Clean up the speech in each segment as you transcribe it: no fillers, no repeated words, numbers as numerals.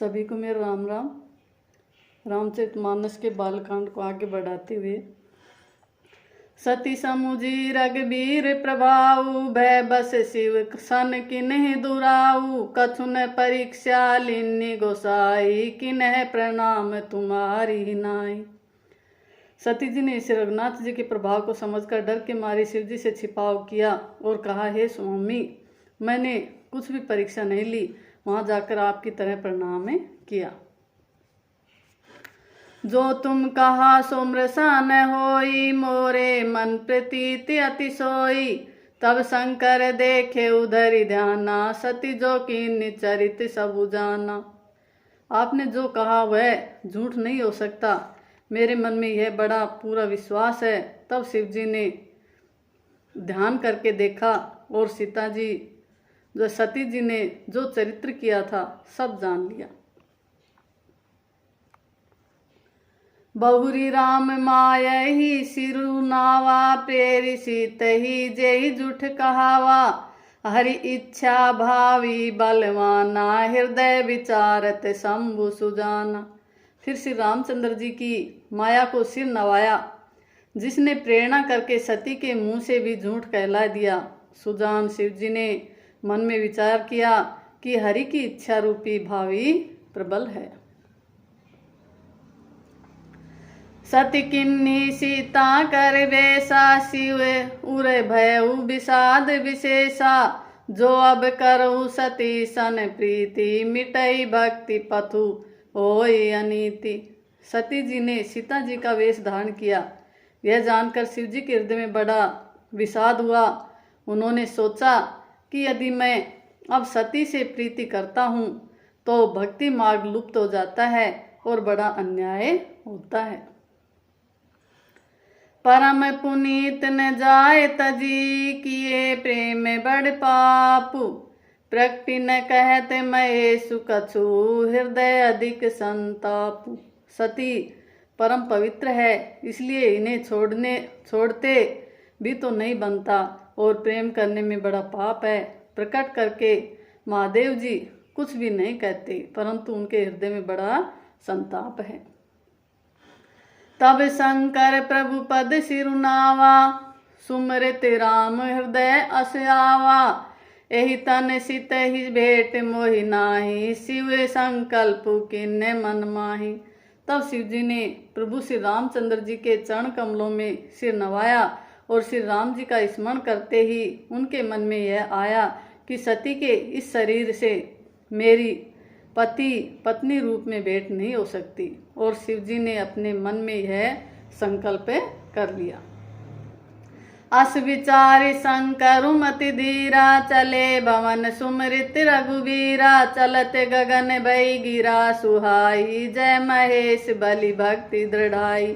सभी को मेरा राम राम। रामचरितमानस के बालकांड को आगे बढ़ाते हुए सती समुझी रघुबीर प्रभाऊ भय बस शिव सन किन्ह दुराऊ कछुन परीक्षा लिन्नी गोसाई किन्ह प्रणाम तुम्हारी नाई। सती जी ने श्री रघुनाथ जी के प्रभाव को समझकर डर के मारे शिव जी से छिपाव किया और कहा, हे स्वामी, मैंने कुछ भी परीक्षा नहीं ली, वहां जाकर आपकी तरह प्रणाम किया। जो तुम कहा सो मृषान होई मोरे मन प्रतीति अति सोई तब शंकर देखे उधरी ध्याना सती जो कीन्ह चरित सबु जाना। आपने जो कहा वह झूठ नहीं हो सकता, मेरे मन में यह बड़ा पूरा विश्वास है। तब शिव जी ने ध्यान करके देखा और सती जी ने जो चरित्र किया था सब जान लिया। बहुरी राम माया ही सिरुनावा प्रेरि सीत ही जेहि जुठ कहावा हरि इच्छा भावी बलवाना हृदय विचारत शंभु सुजाना। फिर श्री रामचंद्र जी की माया को सिर नवाया, जिसने प्रेरणा करके सती के मुंह से भी झूठ कहला दिया। सुजान शिव जी ने मन में विचार किया कि हरि की इच्छा रूपी भावी प्रबल है। सती किन्नी सीता कर वेसा शिव उरे भयउ विषाद विशेषा जो अब करऊ सती सन प्रीति मिटई भक्ति पथु होई अनीति। सती जी ने सीता जी का वेश धारण किया। यह जानकर शिव जी के हृदय में बड़ा विषाद हुआ। उन्होंने सोचा कि यदि मैं अब सती से प्रीति करता हूँ तो भक्ति मार्ग लुप्त हो जाता है और बड़ा अन्याय होता है। परम पुनीत न जाए तजी किए प्रेम बड़ पापु प्रकटि न कहते महेशु कछु हृदय अधिक संतापु। सती परम पवित्र है, इसलिए इन्हें छोड़ते भी तो नहीं बनता और प्रेम करने में बड़ा पाप है। प्रकट करके महादेव जी कुछ भी नहीं कहते, परंतु उनके हृदय में बड़ा संताप है। तब शंकर प्रभु पद सिरुनावा सुमृत राम हृदय अस आवा एहि तन सित ही भेंट मोहि नाही शिव संकल्प किन्ने मन माही। तब शिव जी ने प्रभु श्री रामचंद्र जी के चरण कमलों में सिर नवाया और श्री राम जी का स्मरण करते ही उनके मन में यह आया कि सती के इस शरीर से मेरी पति पत्नी रूप में भेंट नहीं हो सकती। और शिव जी ने अपने मन में यह संकल्प कर लिया। अस विचारि शंकरु मति धीरा चले भवन सुमृत रघुबीरा चलत गगन भई गिरा सुहाई जय महेश बलि भक्ति दृढ़ाई।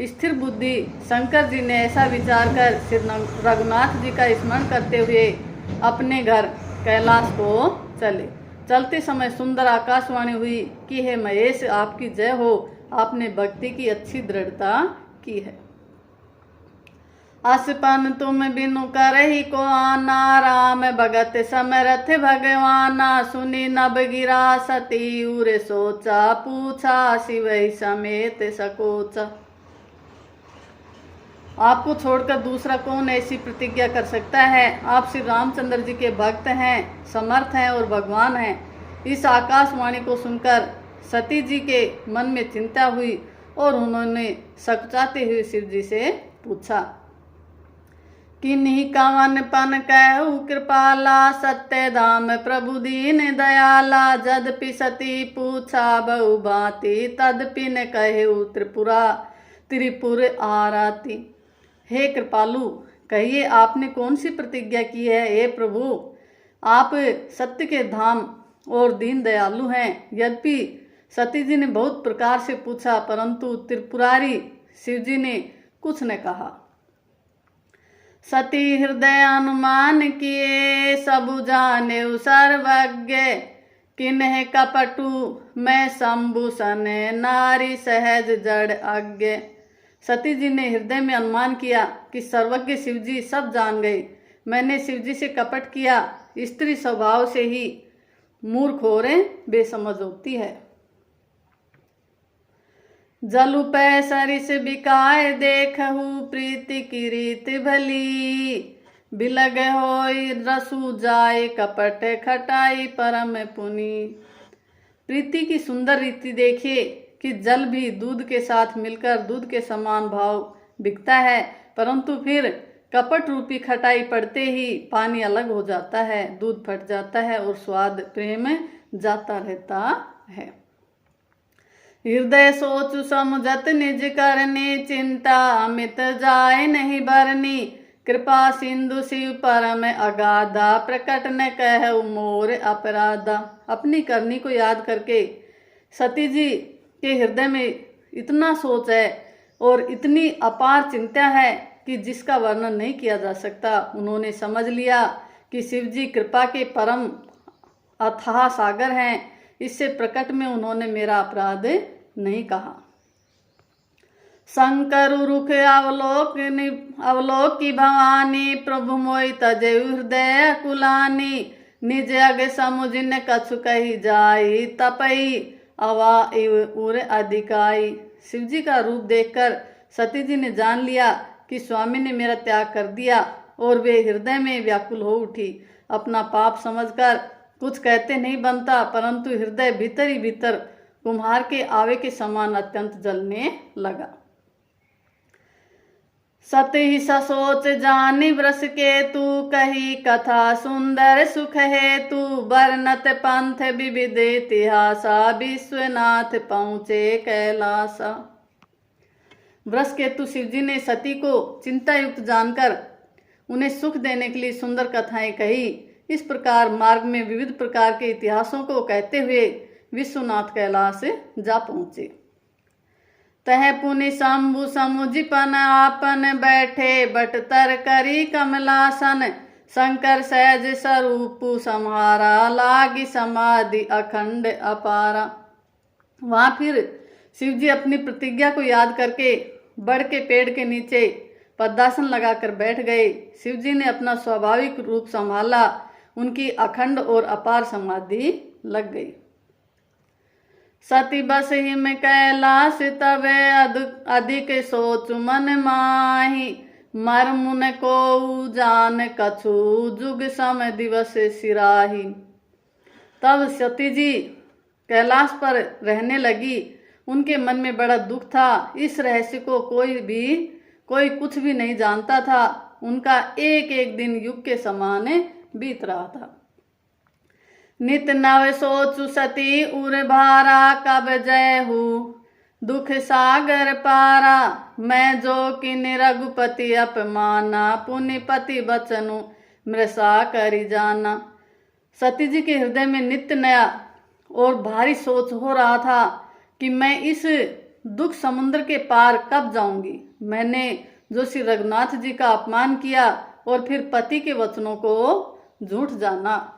स्थिर बुद्धि शंकर जी ने ऐसा विचार कर श्री रघुनाथ जी का स्मरण करते हुए अपने घर कैलाश को चले। चलते समय सुंदर आकाशवाणी हुई कि हे महेश, आपकी जय हो, आपने भक्ति की अच्छी दृढ़ता की है। असपन तुम बिनु करहि को आना राम भगत समरथ भगवाना सुनी नभ गिरा सती उरे सोचा पूछा शिव समेत सकोचा। आपको छोड़कर दूसरा कौन ऐसी प्रतिज्ञा कर सकता है? आप श्री रामचंद्र जी के भक्त हैं, समर्थ हैं और भगवान हैं। इस आकाशवाणी को सुनकर सती जी के मन में चिंता हुई और उन्होंने सकचाते हुए शिव जी से पूछा, किन्हीं कवन पन कहु कृपाला सत्य धाम प्रभु दीन दयाला जदपि सती पूछा बहु भांति तदपि न कहु त्रिपुर आराती। हे कृपालु, कहिए आपने कौन सी प्रतिज्ञा की है? हे प्रभु, आप सत्य के धाम और दीन दयालु हैं। यद्यपि सती जी ने बहुत प्रकार से पूछा, परंतु त्रिपुरारी शिव जी ने कुछ न कहा। सती हृदय अनुमान किए सबु जाने सर्वज्ञ किन्ह कपटु मैं शंभु सने नारी सहज जड़ अज्ञ। सती जी ने हृदय में अनुमान किया कि सर्वज्ञ शिव जी सब जान गए। मैंने शिव जी से कपट किया, स्त्री स्वभाव से ही मूर्ख और बेसमझ होती है। जलु पै सरिस बिकाय देखहु प्रीति की रीत भली, बिलग होई रसू जाय कपट खटाई परम पुनी। प्रीति की सुंदर रीति देखिए कि जल भी दूध के साथ मिलकर दूध के समान भाव बिकता है, परंतु फिर कपट रूपी खटाई पड़ते ही पानी अलग हो जाता है, दूध फट जाता है और स्वाद प्रेम जाता रहता है। हृदय सोच समुझत निज करनी, चिंता अमित जाय नहीं बरनी। कृपा सिंधु शिव परम अगाधा, प्रकट न कहु मोर अपराधा। अपनी करनी को याद करके सती जी के हृदय में इतना सोच है और इतनी अपार चिंता है कि जिसका वर्णन नहीं किया जा सकता। उन्होंने समझ लिया कि शिव जी कृपा के परम अथाह सागर हैं, इससे प्रकट में उन्होंने मेरा अपराध नहीं कहा। शंकर रुख अवलोक की भवानी, प्रभु मोहि तजे हृदय कुलानी। निज अग समुझिन कछु कही जाई, तपई अवा इव उर अधिकाई। शिव जी का रूप देखकर सती जी ने जान लिया कि स्वामी ने मेरा त्याग कर दिया और वे हृदय में व्याकुल हो उठी। अपना पाप समझकर कुछ कहते नहीं बनता, परंतु हृदय भीतर ही भीतर कुम्हार के आवे के समान अत्यंत जलने लगा। सत ही ससोच जानि व्रस के तू, कही कथा सुंदर सुख है तू। बरनत पंथ विविध इतिहासा, विश्वनाथ पहुँचे कैलासा। वृष केतु शिव जी ने सती को चिंता युक्त जानकर उन्हें सुख देने के लिए सुंदर कथाएं कही। इस प्रकार मार्ग में विविध प्रकार के इतिहासों को कहते हुए विश्वनाथ कैलाश जा पहुंचे। तह पुनि शंभु समुझिपन आपन, बैठे बट तर करी कमलासन। शंकर सहज स्वरूप सम्हारा, लागी समाधि अखंड अपारा। वहां फिर शिव जी अपनी प्रतिज्ञा को याद करके बड़ के पेड़ के नीचे पद्मासन लगाकर बैठ गए। शिव जी ने अपना स्वाभाविक रूप संभाला, उनकी अखंड और अपार समाधि लग गई। सती बस हिम कैलाश तबे अधिक सोच मन माही। मर्मुन को जान कछु जुग सम दिवस सिराही। तब सती जी कैलाश पर रहने लगी। उनके मन में बड़ा दुख था। इस रहस्य को कोई कुछ भी नहीं जानता था। उनका एक एक दिन युग के समान बीत रहा था। नित नव सोचु सती उर भारा, कब जय हु दुख सागर पारा। मैं जो किन रघुपति अपमाना, पुण्यपति बचनु मृषा करी जाना। सती जी के हृदय में नित्य नया और भारी सोच हो रहा था कि मैं इस दुख समुद्र के पार कब जाऊंगी। मैंने जो श्री रघुनाथ जी का अपमान किया और फिर पति के वचनों को झूठ जाना।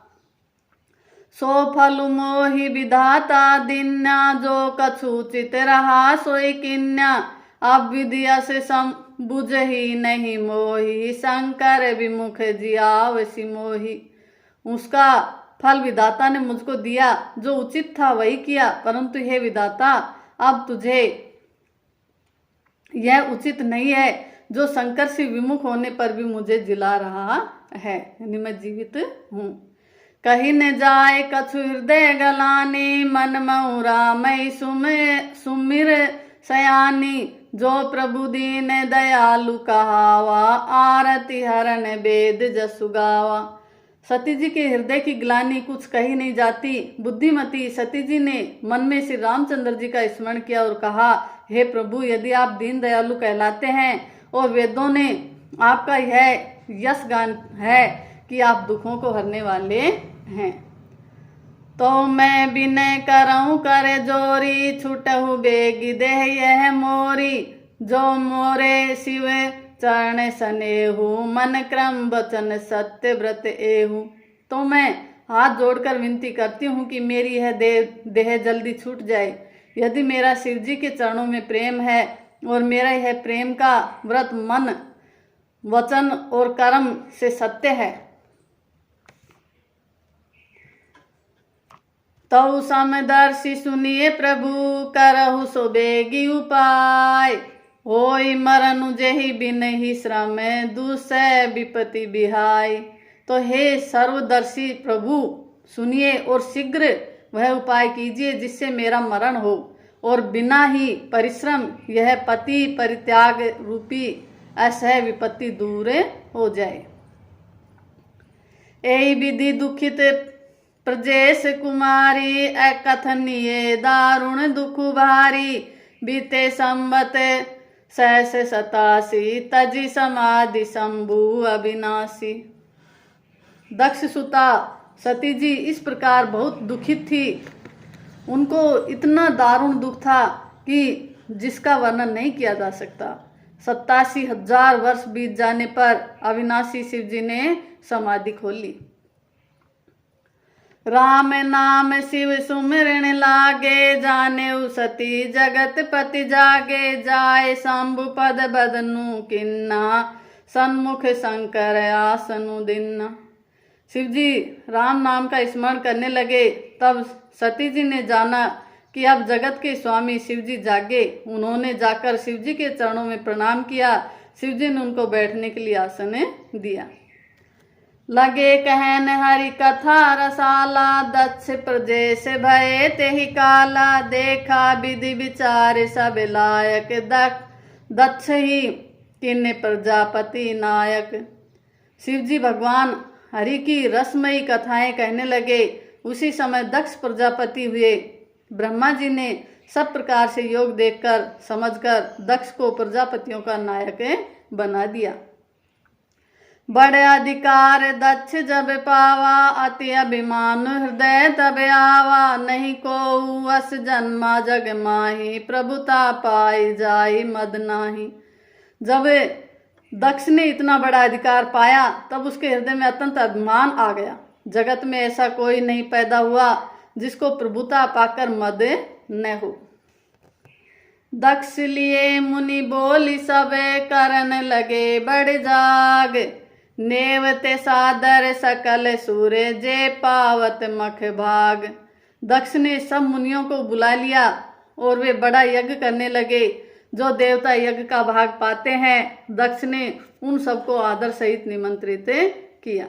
सो फल मोहि विधाता दिन्या, जो कछु चित रहा सोई किन्या। अब विद्या से सम बुझ ही नहीं मोही, शंकर विमुख जियाव सिमोही। उसका फल विधाता ने मुझको दिया, जो उचित था वही किया, परंतु हे विधाता अब तुझे यह उचित नहीं है जो शंकर से विमुख होने पर भी मुझे जिला रहा है, यानी मैं जीवित हूँ। कहीं न जाए कछु हृदय गलानी, मन मऊरा मई सुमिर सयानी। जो प्रभु दीन दयालु कहावा, आरती हरण वेद जसु गावा। सती जी के हृदय की ग्लानि कुछ कही नहीं जाती। बुद्धिमती सती जी ने मन में श्री रामचंद्र जी का स्मरण किया और कहा, हे प्रभु, यदि आप दीन दयालु कहलाते हैं और वेदों ने आपका यह यश गान है कि आप दुखों को हरने वाले हैं, तो मैं विनय करऊं कर जोरी। छुटहु बेगी देह यह मोरी, जो मोरे शिव चरण सनेहु। मन क्रम वचन सत्य व्रत एहु। तो मैं हाथ जोड़कर विनती करती हूँ कि मेरी यह देह जल्दी छूट जाए। यदि मेरा शिव जी के चरणों में प्रेम है और मेरा यह प्रेम का व्रत मन वचन और कर्म से सत्य है, तऊ समदर्शी सुनिए प्रभु, करहु सो बेगी उपाय। होई मरनु जेहि बिनहि श्रम, दूसै विपत्ति बिहाय। तो हे सर्वदर्शी प्रभु, सुनिए और शीघ्र वह उपाय कीजिए जिससे मेरा मरण हो और बिना ही परिश्रम यह पति परित्याग रूपी असह विपत्ति दूर हो जाए। यही विधि दुखित प्रजेश कुमारी, अकथनीय दारुण दुख भारी। बीते संवत 687, तजी समाधि शंभु अविनाशी। दक्ष सुता सती जी इस प्रकार बहुत दुखित थी। उनको इतना दारुण दुख था कि जिसका वर्णन नहीं किया जा सकता। 87,000 वर्ष बीत जाने पर अविनाशी शिव जी ने समाधि खोल ली। राम नाम शिव सुमिरन लागे, जाने सती जगत पति जागे। जाए शंभु पद बदनु किन्ना, सन्मुख शंकर आसनु दिन्ना। शिव जी राम नाम का स्मरण करने लगे। तब सती जी ने जाना कि अब जगत के स्वामी शिव जी जागे। उन्होंने जाकर शिव जी के चरणों में प्रणाम किया। शिव जी ने उनको बैठने के लिए आसन दिया। लगे कहन हरि कथा रसाला, दक्ष प्रजेश भये तेहि काला। देखा विधि विचार सब लायक, दक्ष ही किन्ने प्रजापति नायक। शिव जी भगवान हरि की रसमयी कथाएं कहने लगे। उसी समय दक्ष प्रजापति हुए। ब्रह्मा जी ने सब प्रकार से योग देखकर समझकर दक्ष को प्रजापतियों का नायक बना दिया। बड़े अधिकार दक्ष जब पावा, अति अभिमान हृदय तब आवा। नहीं को वस जन्मा जग माही, प्रभुता पाई जाई मद नाही। जब दक्ष ने इतना बड़ा अधिकार पाया तब उसके हृदय में अत्यंत अभिमान आ गया। जगत में ऐसा कोई नहीं पैदा हुआ जिसको प्रभुता पाकर मद न हो। दक्ष लिए मुनि बोली सब, करन लगे बड़ जाग। नेवते सादर सकल सूर, जे पावत मख भाग। दक्ष ने सब मुनियों को बुला लिया और वे बड़ा यज्ञ करने लगे। जो देवता यज्ञ का भाग पाते हैं, दक्ष ने उन सबको आदर सहित निमंत्रित किया।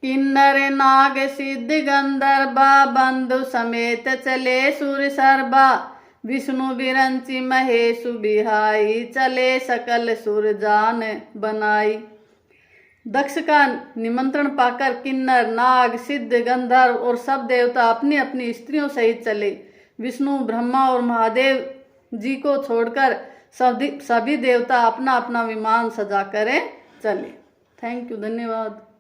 किन्नर नाग सिद्ध गंधर्वा, बंधु समेत चले सुर सर्वा। विष्णु बिरंची महेशु बिहाई, चले सकल सुर जान बनाई। दक्ष का निमंत्रण पाकर किन्नर नाग सिद्ध गंधर्व और सब देवता अपनी अपनी स्त्रियों सहित चले। विष्णु ब्रह्मा और महादेव जी को छोड़कर सभी देवता अपना अपना विमान सजा कर चले। थैंक यू, धन्यवाद।